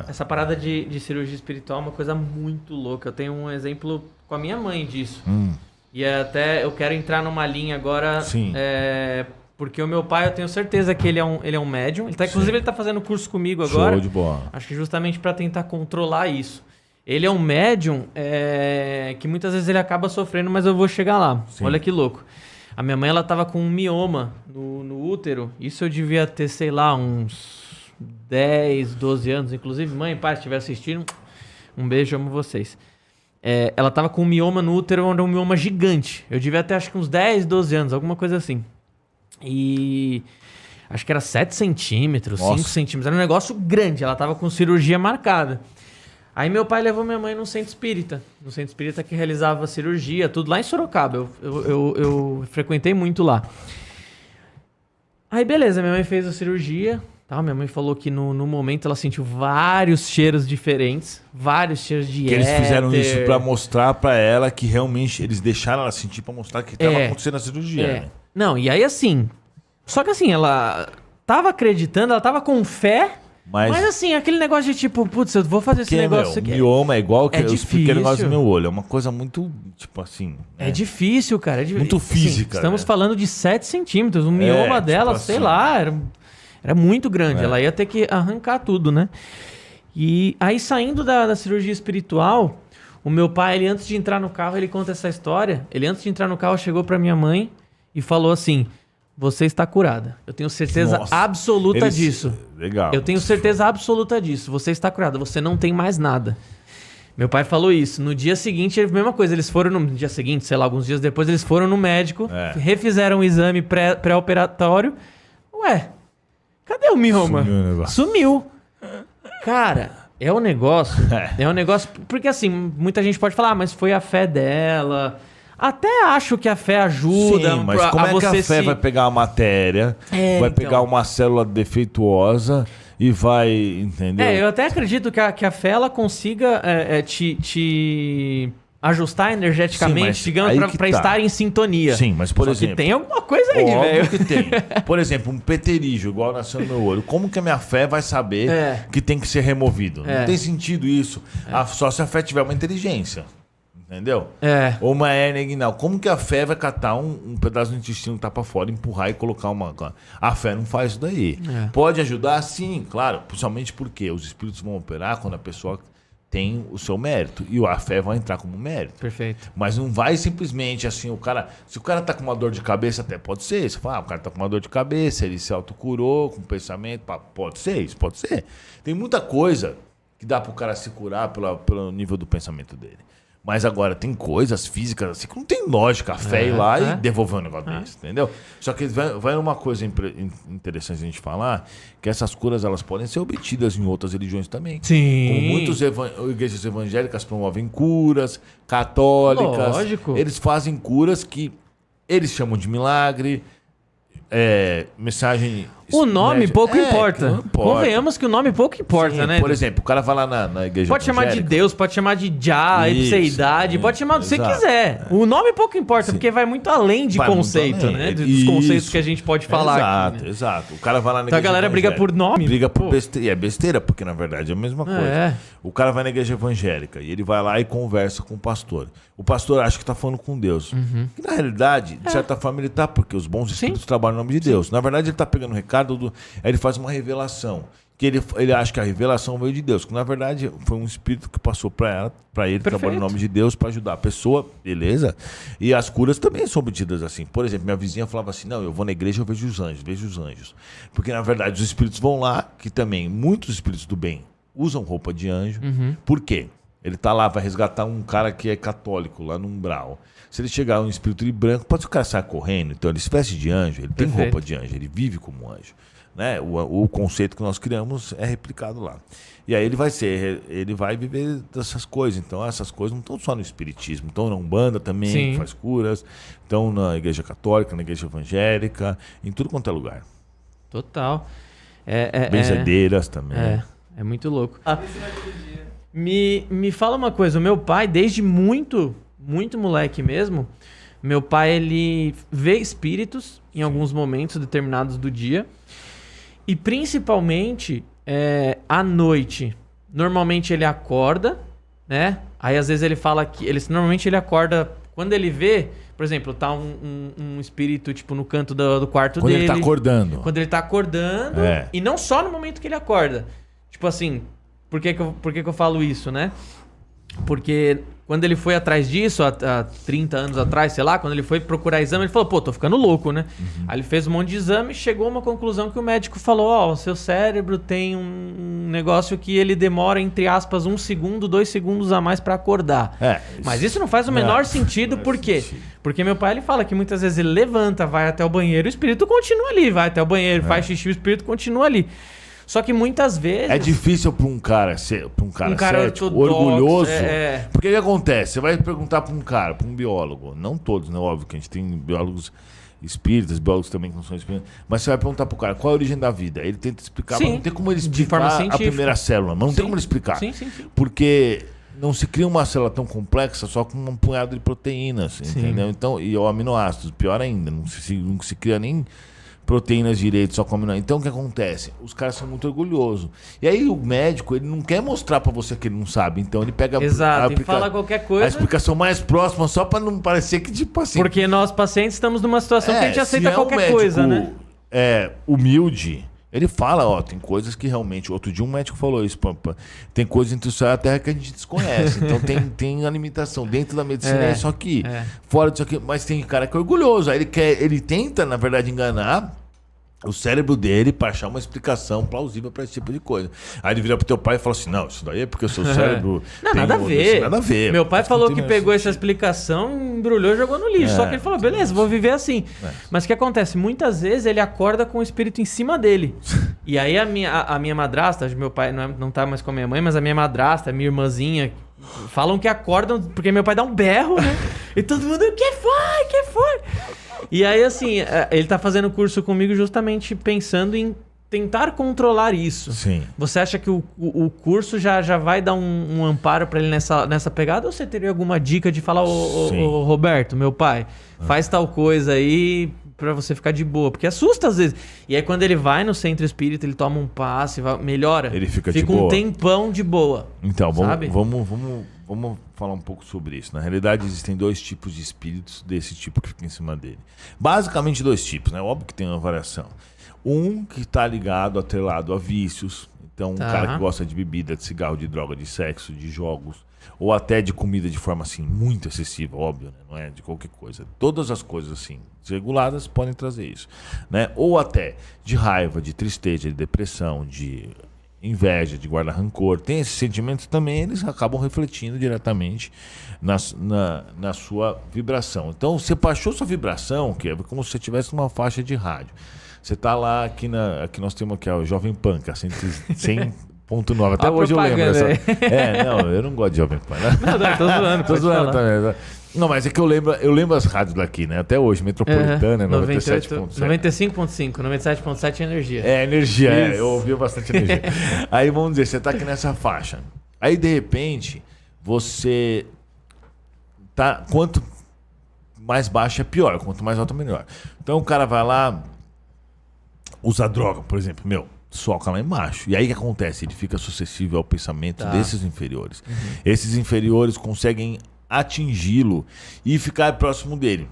Essa parada de cirurgia espiritual é uma coisa muito louca. Eu tenho um exemplo com a minha mãe disso. E até eu quero entrar numa linha agora. Sim. Porque o meu pai, eu tenho certeza que ele é um médium. Inclusive, ele tá fazendo curso comigo agora. Show de bola. Acho que justamente para tentar controlar isso. Ele é um médium que muitas vezes ele acaba sofrendo, mas eu vou chegar lá. Sim. Olha que louco. A minha mãe, ela tava com um mioma no útero. Isso eu devia ter, sei lá, uns 10, 12 anos. Inclusive, mãe, pai, se estiver assistindo, um beijo, amo vocês. Ela tava com um mioma no útero, um mioma gigante. Eu devia ter, acho que uns 10, 12 anos, alguma coisa assim. E acho que era 7 centímetros, 5 centímetros. Era um negócio grande, ela tava com cirurgia marcada. Aí meu pai levou minha mãe no centro espírita. No centro espírita que realizava cirurgia, tudo lá em Sorocaba. Eu frequentei muito lá. Aí beleza, minha mãe fez a cirurgia. Tá? Minha mãe falou que no momento ela sentiu vários cheiros diferentes. Vários cheiros de éter. Eles fizeram isso pra mostrar pra ela que realmente eles deixaram ela sentir pra mostrar que tava acontecendo a cirurgia. Né? Não, e aí assim... Só que assim, ela tava acreditando, ela tava com fé... Mas assim, aquele negócio de tipo, putz, eu vou fazer esse negócio aqui. Mioma é igual que eu expliquei o negócio do meu olho. É uma coisa muito, tipo assim... É difícil, cara. Muito física. Assim, estamos falando de 7 centímetros. O mioma dela, tipo sei assim, lá, era muito grande. Ela ia ter que arrancar tudo, né? E aí, saindo da cirurgia espiritual, o meu pai, ele antes de entrar no carro, ele conta essa história. Ele antes de entrar no carro, chegou pra minha mãe e falou assim... Você está curada. Eu tenho certeza absoluta disso. Legal. Eu tenho certeza absoluta disso. Você está curada. Você não tem mais nada. Meu pai falou isso. No dia seguinte, a mesma coisa. Eles foram no dia seguinte, sei lá, alguns dias depois, eles foram no médico, refizeram o exame pré-operatório. Ué, cadê o mioma? Sumiu. Cara, é um negócio. É um negócio. Porque assim, muita gente pode falar, mas foi a fé dela. Até acho que a fé ajuda. Sim, mas como é que a fé vai pegar a matéria, vai pegar uma célula defeituosa e vai, entendeu? Eu até acredito que a fé ela consiga te ajustar energeticamente, sim, digamos, pra estar em sintonia. Sim, mas por exemplo... tem alguma coisa aí, velho. que tem. Por exemplo, um peterígio, igual nasceu no meu olho. Como que a minha fé vai saber que tem que ser removido? Não tem sentido isso. Só se a fé tiver uma inteligência. Entendeu? Ou uma hérnia inguinal. Como que a fé vai catar um pedaço do intestino que tá pra fora, empurrar e colocar uma... A fé não faz isso daí. Pode ajudar? Sim, claro. Principalmente porque os espíritos vão operar quando a pessoa tem o seu mérito. E a fé vai entrar como mérito. Perfeito. Mas não vai simplesmente assim, o cara... Se o cara tá com uma dor de cabeça, até pode ser. Você fala, o cara tá com uma dor de cabeça, ele se autocurou com pensamento. Pode ser, isso pode ser. Tem muita coisa que dá pro cara se curar pelo nível do pensamento dele. Mas agora, tem coisas físicas assim que não tem lógica. A fé ir lá e devolver um negócio desse, entendeu? Só que vai uma coisa interessante a gente falar, que essas curas elas podem ser obtidas em outras religiões também. Sim. Como muitas igrejas evangélicas promovem curas, católicas. Lógico. Eles fazem curas que eles chamam de milagre, mensagem... O nome pouco importa. Convenhamos que o nome pouco importa, sim, né? Por exemplo, o cara vai lá na igreja pode chamar de Deus, pode chamar de Já, Ipseidade, pode chamar do que você quiser. O nome pouco importa, porque vai muito além de conceito, né? Dos conceitos que a gente pode falar aqui, né? Exato. O cara vai lá na igreja. Então a galera briga por nome. Briga por besteira. E é besteira, porque na verdade é a mesma coisa. O cara vai na igreja evangélica e ele vai lá e conversa com o pastor. O pastor acha que tá falando com Deus. Que na realidade, de certa forma, ele tá, porque os bons espíritos trabalham no nome de Deus. Na verdade, ele tá pegando o recado aí ele faz uma revelação. Que ele acha que a revelação veio de Deus. Que na verdade foi um espírito que passou para ele, trabalhar no nome de Deus para ajudar a pessoa, beleza? E as curas também são obtidas assim. Por exemplo, minha vizinha falava assim: não, eu vou na igreja, eu vejo os anjos. Porque na verdade os espíritos vão lá, que também muitos espíritos do bem usam roupa de anjo. Por quê? Ele tá lá, vai resgatar um cara que é católico lá no umbral. Se ele chegar um espírito de branco, pode ser que o cara saia correndo. Então ele se veste de anjo, ele tem roupa de anjo, ele vive como anjo. Né? O conceito que nós criamos é replicado lá. E aí ele vai viver dessas coisas. Então essas coisas não estão só no espiritismo, estão na Umbanda também, que faz curas, estão na igreja católica, na igreja evangélica, em tudo quanto é lugar. Total. Benzedeiras também. É muito louco. Me fala uma coisa, o meu pai, desde muito moleque mesmo, meu pai, ele vê espíritos em alguns momentos determinados do dia, e principalmente à noite, normalmente ele acorda, né? Aí às vezes ele fala que... Normalmente ele acorda... Quando ele vê... Por exemplo, tá um espírito, tipo, no canto do quarto dele. Quando ele tá acordando. Quando ele tá acordando. E não só no momento que ele acorda. Tipo assim, por que que eu falo isso, né? Porque quando ele foi atrás disso, há 30 anos atrás, sei lá, quando ele foi procurar exame, ele falou, pô, tô ficando louco, né? Aí ele fez um monte de exame e chegou a uma conclusão que o médico falou, ó, o seu cérebro tem um negócio que ele demora, entre aspas, 1 segundo, 2 segundos a mais pra acordar. Mas isso não faz o menor sentido, por quê? Porque meu pai, ele fala que muitas vezes ele levanta, vai até o banheiro, o espírito continua ali, vai até o banheiro, faz xixi, o espírito continua ali. Só que muitas vezes... É difícil para um cara cético, orgulhoso. Porque o que acontece? Você vai perguntar para um cara, para um biólogo, não todos, né? Óbvio que a gente tem biólogos espíritas, biólogos também que não são espíritas, mas você vai perguntar para o cara qual é a origem da vida. Ele tenta explicar, mas não tem como ele explicar a primeira célula, mas não tem como ele explicar. Sim. Porque não se cria uma célula tão complexa só com um punhado de proteínas, entendeu? Então, e aminoácidos, pior ainda, não se cria nem... proteínas direito, só come. Então o que acontece? Os caras são muito orgulhosos. E aí o médico, ele não quer mostrar pra você que ele não sabe. Então ele pega e fala qualquer coisa. A explicação mais próxima, só pra não parecer que tipo assim. Porque nós pacientes estamos numa situação que a gente aceita qualquer coisa, né? Humilde. Ele fala, ó, tem coisas que realmente... Outro dia um médico falou isso, tem coisas entre o céu e a terra que a gente desconhece. Então tem a limitação. Dentro da medicina é isso aqui. Fora disso aqui. Mas tem cara que é orgulhoso. Aí ele tenta, na verdade, enganar o cérebro dele para achar uma explicação plausível para esse tipo de coisa. Aí ele vira pro teu pai e fala assim, não, isso daí é porque o seu cérebro... Não, nada a ver. Meu pai falou que pegou essa explicação, embrulhou e jogou no lixo. Só que ele falou, beleza, vou viver assim. Mas o que acontece? Muitas vezes ele acorda com o espírito em cima dele. E aí a minha madrasta, meu pai não tá mais com a minha mãe, mas a minha madrasta, a minha irmãzinha, falam que acordam porque meu pai dá um berro, né? E todo mundo, o que foi? E aí, assim, ele tá fazendo curso comigo justamente pensando em tentar controlar isso. Sim. Você acha que o curso já vai dar um amparo pra ele nessa pegada? Ou você teria alguma dica de falar, ô Roberto, meu pai, faz tal coisa aí pra você ficar de boa? Porque assusta às vezes. E aí quando ele vai no centro espírita, ele toma um passe, melhora. Ele fica de boa. Fica um tempão de boa. Então, vamos falar um pouco sobre isso. Na realidade, existem 2 tipos de espíritos desse tipo que fica em cima dele. Basicamente 2 tipos, né? Óbvio que tem uma variação. Um que está ligado, atrelado a vícios. Então, um cara que gosta de bebida, de cigarro, de droga, de sexo, de jogos, ou até de comida de forma assim, muito excessiva, óbvio, né? Não é de qualquer coisa. Todas as coisas assim, desreguladas, podem trazer isso, né? Ou até de raiva, de tristeza, de depressão, de inveja, de guardar rancor. Tem esses sentimentos também, eles acabam refletindo diretamente na sua vibração. Então, você baixou sua vibração, que é como se você tivesse uma faixa de rádio. Você tá lá, aqui nós temos aqui o Jovem Pan, que é 100.9. Até hoje eu lembro dessa. Não, eu não gosto de Jovem Pan, né? Não, tô zoando. Tô zoando também. Não, mas é que eu lembro as rádios daqui, né? Até hoje, Metropolitana, 97.7. 95.5, 97.7 é energia. Energia, eu ouvi bastante energia. Aí vamos dizer, você tá aqui nessa faixa. Aí, de repente, você tá... Quanto mais baixo é pior, quanto mais alto é melhor. Então o cara vai lá, usa droga, por exemplo, soca lá embaixo. E aí o que acontece? Ele fica suscetível ao pensamento desses inferiores. Esses inferiores conseguem atingi-lo e ficar próximo dele.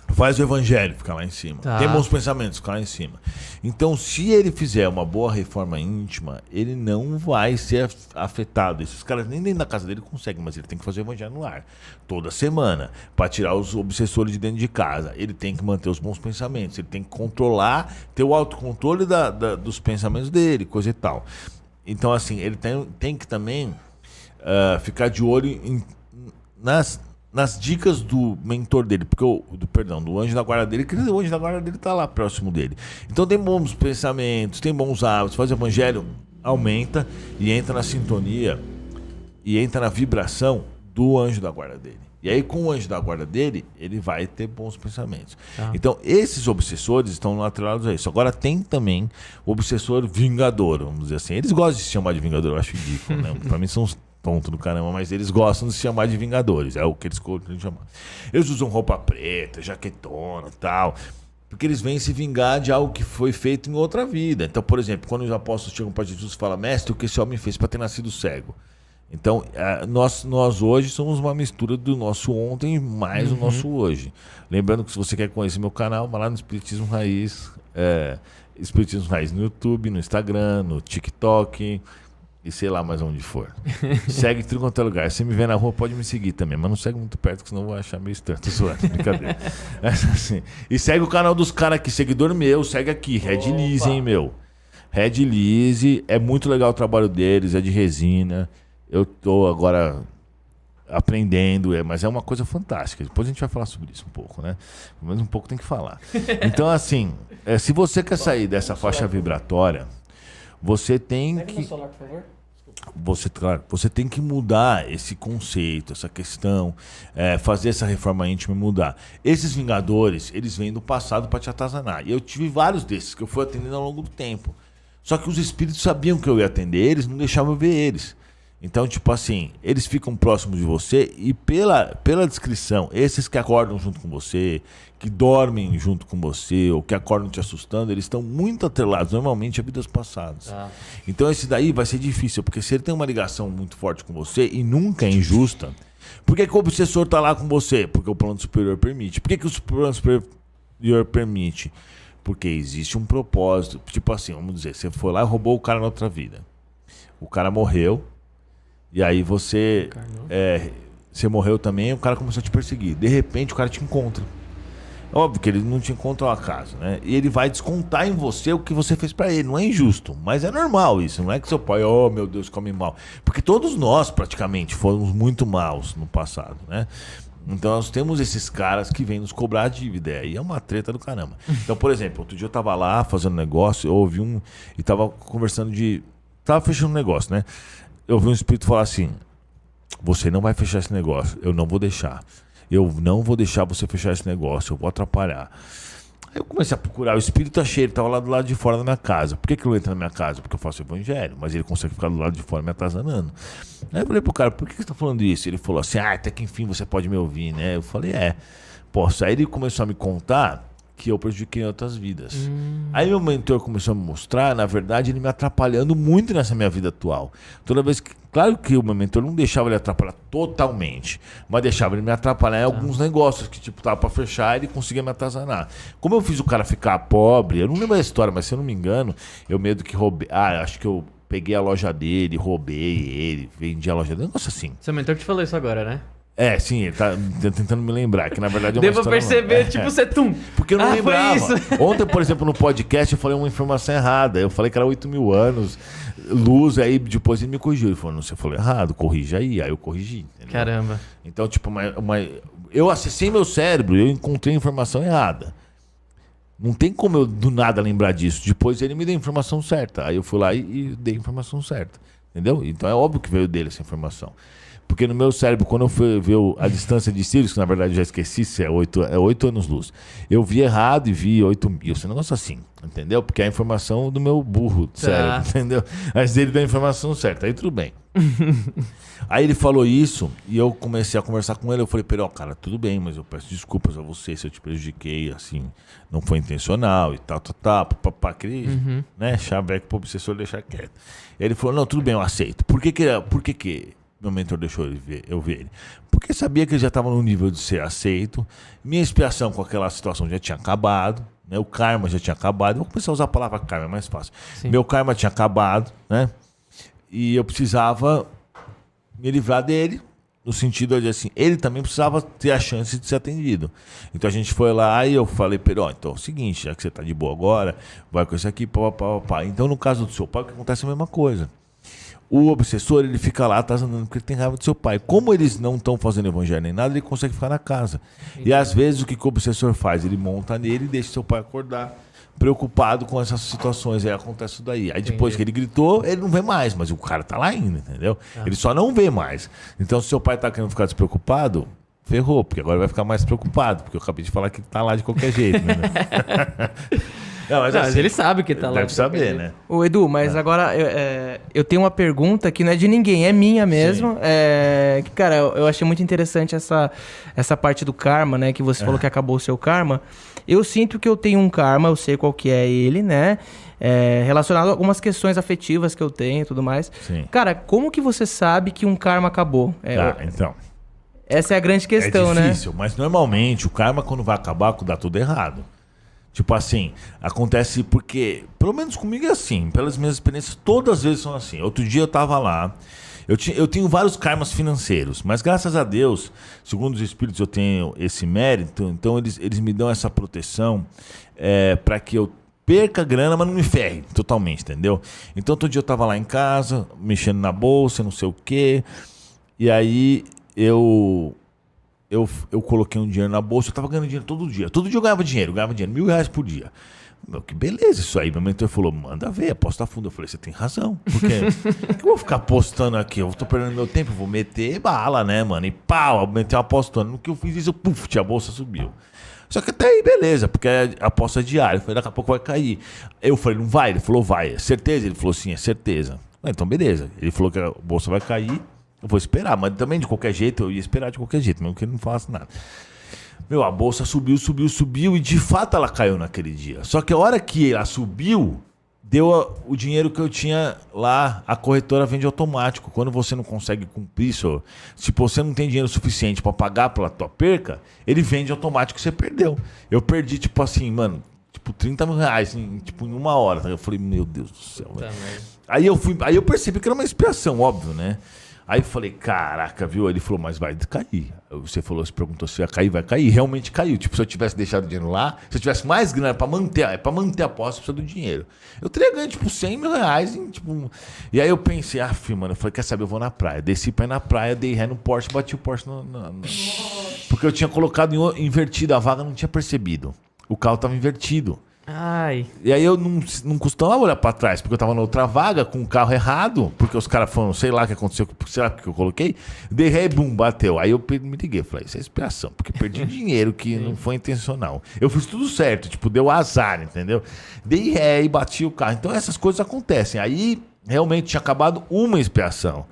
Faz o evangelho, ficar lá em cima. Tem bons pensamentos, ficar lá em cima. Então, se ele fizer uma boa reforma íntima, ele não vai ser afetado. Esses caras nem dentro da casa dele conseguem, mas ele tem que fazer o evangelho no lar. Toda semana, para tirar os obsessores de dentro de casa. Ele tem que manter os bons pensamentos, ele tem que controlar, ter o autocontrole dos pensamentos dele, coisa e tal. Então, assim, ele tem que também ficar de olho nas dicas do mentor dele, do anjo da guarda dele, que o anjo da guarda dele está lá próximo dele. Então tem bons pensamentos, tem bons hábitos, faz o evangelho, aumenta e entra na sintonia e entra na vibração do anjo da guarda dele. E aí com o anjo da guarda dele, ele vai ter bons pensamentos. Então esses obsessores estão atrelados a isso. Agora tem também o obsessor vingador, vamos dizer assim. Eles gostam de se chamar de vingador, eu acho ridículo, né? Pra mim são uns tonto do caramba, mas eles gostam de se chamar de vingadores, é o que eles gostam de chamar. Eles usam roupa preta, jaquetona e tal. Porque eles vêm se vingar de algo que foi feito em outra vida. Então, por exemplo, quando os apóstolos chegam para Jesus e falam, mestre, o que esse homem fez para ter nascido cego? Então, nós hoje somos uma mistura do nosso ontem mais o nosso hoje. Lembrando que se você quer conhecer meu canal, vai lá no Espiritismo Raiz. Espiritismo Raiz no YouTube, no Instagram, no TikTok e sei lá mais onde for. Segue em tudo quanto é lugar. Se me vê na rua, pode me seguir também, mas não segue muito perto, que senão eu vou achar meio estranho. Tô zoando, brincadeira. Assim. E segue o canal dos caras aqui, seguidor meu, segue aqui, Red Lise, hein, meu. Red Lise, é muito legal o trabalho deles, é de resina. Eu tô agora aprendendo, mas é uma coisa fantástica. Depois a gente vai falar sobre isso um pouco, né? Pelo menos um pouco tem que falar. Então, assim, se você quer sair dessa faixa vibratória, você tem que... Você tem que mudar esse conceito, essa questão, fazer essa reforma íntima e mudar. Esses vingadores, eles vêm do passado para te atazanar. E eu tive vários desses que eu fui atendendo ao longo do tempo. Só que os espíritos sabiam que eu ia atender eles, não deixavam eu ver eles. Então, tipo assim, eles ficam próximos de você e pela descrição, esses que acordam junto com você, que dormem junto com você, ou que acordam te assustando, eles estão muito atrelados, normalmente, a vidas passadas. Então, esse daí vai ser difícil, porque se ele tem uma ligação muito forte com você e nunca é injusta, por que o obsessor tá lá com você? Porque o plano superior permite. Por que o plano superior permite? Porque existe um propósito. Tipo assim, vamos dizer, você foi lá e roubou o cara na outra vida. O cara morreu. E aí você morreu também e o cara começou a te perseguir. De repente o cara te encontra. Óbvio que ele não te encontra ao acaso, né? E ele vai descontar em você o que você fez pra ele. Não é injusto, mas é normal isso. Não é que seu pai, oh meu Deus, come mal. Porque todos nós praticamente fomos muito maus no passado, né? Então nós temos esses caras que vêm nos cobrar dívida. E é uma treta do caramba. Então, por exemplo, outro dia eu tava lá fazendo negócio, eu ouvi e tava conversando tava fechando um negócio, né? Eu ouvi um espírito falar assim, você não vai fechar esse negócio, eu não vou deixar. Eu não vou deixar você fechar esse negócio, eu vou atrapalhar. Aí eu comecei a procurar, o espírito achei, ele estava lá do lado de fora da minha casa. Por que ele não entra na minha casa? Porque eu faço evangelho, mas ele consegue ficar do lado de fora me atazanando. Aí eu falei pro cara, por que você está falando isso? Ele falou assim, até que enfim você pode me ouvir, né? Eu falei, posso. Aí ele começou a me contar que eu prejudiquei outras vidas. Aí meu mentor começou a me mostrar, na verdade, ele me atrapalhando muito nessa minha vida atual. Toda vez que... Claro que o meu mentor não deixava ele atrapalhar totalmente, mas deixava ele me atrapalhar em alguns negócios que, tipo, tava pra fechar e ele conseguia me atazanar. Como eu fiz o cara ficar pobre, eu não lembro a história, mas se eu não me engano, eu meio que roubei... acho que eu peguei a loja dele, roubei ele, vendi a loja dele, um negócio assim. Seu mentor te falou isso agora, né? Sim, ele tá tentando me lembrar, que na verdade é uma Devo história... perceber, tipo, você Porque eu não lembrava. Ontem, por exemplo, no podcast, eu falei uma informação errada. Eu falei que era 8.000 anos, luz, aí depois ele me corrigiu. Ele falou, não, você falou errado, corrija aí. Aí eu corrigi. Entendeu? Caramba. Então, tipo, eu acessei meu cérebro, eu encontrei a informação errada. Não tem como eu do nada lembrar disso. Depois ele me deu a informação certa. Aí eu fui lá e dei a informação certa. Entendeu? Então é óbvio que veio dele essa informação. Porque no meu cérebro, quando eu fui ver a distância de Sirius, que na verdade eu já esqueci se é 8 anos-luz, eu vi errado e vi 8.000, esse negócio assim, entendeu? Porque é a informação do meu burro cérebro, entendeu? Mas ele deu a informação certa, aí tudo bem. Aí ele falou isso e eu comecei a conversar com ele, eu falei, Peró, cara, tudo bem, mas eu peço desculpas a você se eu te prejudiquei, assim, não foi intencional e tal, papapá, né, chaveco pro obsessor deixar quieto. E ele falou, não, tudo bem, eu aceito. Por que meu mentor deixou eu ver ele? Porque sabia que ele já estava no nível de ser aceito. Minha expiação com aquela situação já tinha acabado, né? O karma já tinha acabado. Vou começar a usar a palavra karma, é mais fácil. Sim. Meu karma tinha acabado, né? E eu precisava me livrar dele, no sentido de assim, ele também precisava ter a chance de ser atendido. Então a gente foi lá e eu falei, Peró, então é o seguinte, já que você está de boa agora, vai com isso aqui, pá. Então no caso do seu pai, o que acontece é a mesma coisa. O obsessor, ele fica lá atazanando porque ele tem raiva do seu pai. Como eles não estão fazendo evangelho nem nada, ele consegue ficar na casa. E às vezes o que o obsessor faz? Ele monta nele e deixa seu pai acordar preocupado com essas situações. Aí acontece isso daí. Aí depois que ele gritou, ele não vê mais, mas o cara tá lá ainda, entendeu? Ele só não vê mais. Então se seu pai tá querendo ficar despreocupado, ferrou, porque agora vai ficar mais preocupado, porque eu acabei de falar que ele tá lá de qualquer jeito, né? Não, mas ele sabe que tá lá. Deve saber, né? Ô, Edu, mas agora eu tenho uma pergunta que não é de ninguém, é minha mesmo. Que, cara, eu achei muito interessante essa parte do karma, né? Que você falou que acabou o seu karma. Eu sinto que eu tenho um karma, eu sei qual que é ele, né? Relacionado a algumas questões afetivas que eu tenho e tudo mais. Sim. Cara, como que você sabe que um karma acabou? Então... Essa é a grande questão, né? É difícil, mas normalmente o karma, quando vai acabar, dá tudo errado. Tipo assim, acontece porque, pelo menos comigo é assim, pelas minhas experiências, todas as vezes são assim. Outro dia eu tava lá, eu tenho vários karmas financeiros, mas graças a Deus, segundo os espíritos, eu tenho esse mérito, então eles me dão essa proteção para que eu perca grana, mas não me ferre totalmente, entendeu? Então outro dia eu tava lá em casa, mexendo na bolsa, não sei o quê, e aí... Eu coloquei um dinheiro na bolsa, eu tava ganhando dinheiro todo dia. Todo dia eu ganhava dinheiro, R$1.000 por dia. Meu, que beleza isso aí. Meu mentor falou, manda ver, aposta fundo. Eu falei, você tem razão. Porque eu vou ficar apostando aqui? Eu tô perdendo meu tempo, vou meter bala, né, mano? E pau, eu meti uma apostando. No que eu fiz isso, puf, a bolsa subiu. Só que até aí, beleza, porque a aposta é diária. Eu falei, daqui a pouco vai cair. Eu falei, não vai? Ele falou, vai. É certeza? Ele falou, sim, é certeza. Então, beleza. Ele falou que a bolsa vai cair. Eu vou esperar, mas também de qualquer jeito, eu ia esperar de qualquer jeito, mesmo que ele não falasse nada. Meu, a bolsa subiu e de fato ela caiu naquele dia. Só que a hora que ela subiu, deu o dinheiro que eu tinha lá, a corretora vende automático. Quando você não consegue cumprir isso, se você não tem dinheiro suficiente para pagar pela tua perca, ele vende automático e você perdeu. Eu perdi, tipo assim, mano, tipo R$30.000 em uma hora. Eu falei, meu Deus do céu. Aí eu percebi que era uma expiação, óbvio, né? Aí eu falei, caraca, viu? Ele falou, mas vai cair. Você perguntou se ia cair, vai cair. Realmente caiu. Tipo, se eu tivesse deixado o dinheiro lá, se eu tivesse mais grana pra manter a aposta, precisa do dinheiro. Eu teria ganho, tipo, R$100.000. Tipo... E aí eu pensei, mano, eu falei, quer saber, eu vou na praia. Desci pra ir na praia, dei ré no Porsche, bati o Porsche Porque eu tinha colocado invertido, a vaga não tinha percebido. O carro tava invertido. Ai. E aí eu não costumava olhar pra trás, porque eu tava na outra vaga com o carro errado, porque os caras falaram, sei lá o que aconteceu, sei lá o que eu coloquei, dei ré e bum, bateu. Aí eu me liguei, falei, isso é expiação, porque perdi dinheiro que não foi intencional. Eu fiz tudo certo, tipo, deu azar, entendeu? Dei ré e bati o carro. Então essas coisas acontecem. Aí realmente tinha acabado uma expiação.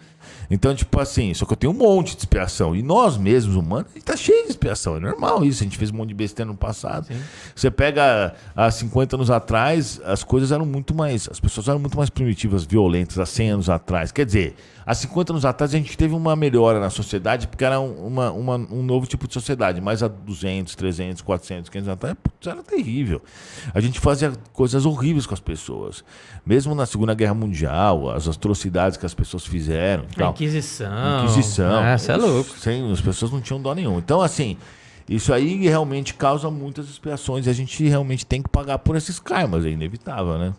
Então, tipo assim, só que eu tenho um monte de expiação. E nós mesmos, humanos, a gente tá cheio de expiação. É normal isso. A gente fez um monte de besteira no passado. Sim. Você pega há 50 anos atrás, as coisas eram muito mais... As pessoas eram muito mais primitivas, violentas, há 100 anos atrás. Quer dizer, há 50 anos atrás a gente teve uma melhora na sociedade, porque era um novo tipo de sociedade. Mas há 200, 300, 400, 500 anos atrás, era terrível. A gente fazia coisas horríveis com as pessoas. Mesmo na Segunda Guerra Mundial, as atrocidades que as pessoas fizeram. Tal. Inquisição. Isso é louco. As pessoas não tinham dó nenhum. Então, assim, isso aí realmente causa muitas expiações e a gente realmente tem que pagar por esses karmas, é inevitável, né?